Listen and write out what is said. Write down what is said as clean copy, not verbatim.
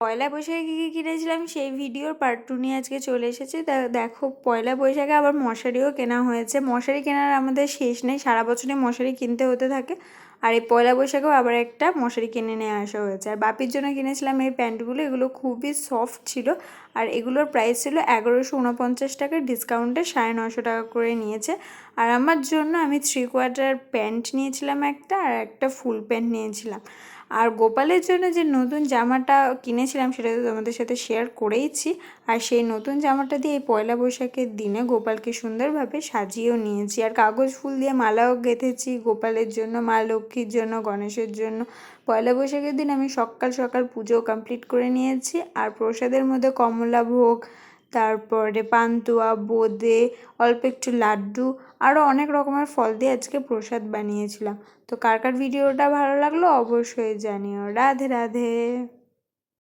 পয়লা বৈশাখে কী কী কিনেছিলাম সেই ভিডিওর পার্ট 2 নিয়ে আজকে চলে এসেছে। দেখো, পয়লা বৈশাখে আবার মশারিও কেনা হয়েছে। মশারি কেনার আমাদের শেষ নেই, সারা বছরই মশারি কিনতে হতে থাকে। আর এই পয়লা বৈশাখেও আবার একটা মশারি কিনে নিয়ে আসা হয়েছে। আর বাপির জন্য কিনেছিলাম এই প্যান্টগুলো, এগুলো খুবই সফট ছিল। আর এগুলোর প্রাইস ছিল 1149 টাকা, ডিসকাউন্টে 950 টাকা করে নিয়েছে। আর আমার জন্য আমি 3/4 প্যান্ট নিয়েছিলাম একটা, আর একটা ফুল প্যান্ট নিয়েছিলাম। আর গোপালের জন্য যে নতুন জামাটা কিনেছিলাম সেটা তো তোমাদের সাথে শেয়ার করেইছি। আর সেই নতুন জামাটা দিয়ে এই পয়লা বৈশাখের দিনে গোপালকে সুন্দরভাবে সাজিয়েও নিয়েছি। আর কাগজ ফুল দিয়ে মালাও গেঁথেছি গোপালের জন্য, মা লক্ষ্মীর জন্য, গণেশের জন্য। পয়লা বৈশাখের দিন আমি সকাল সকাল পুজো কমপ্লিট করে নিয়েছি। আর প্রসাদের মধ্যে কমলা ভোগ, তারপরে পান্তুয়া, বোঁদে, অল্প একটু লাড্ডু, আরও অনেক রকমের ফল দিয়ে আজকে প্রসাদ বানিয়েছিলাম। তো কার কার ভিডিওটা ভালো লাগলো অবশ্যই জানিও। রাধে রাধে।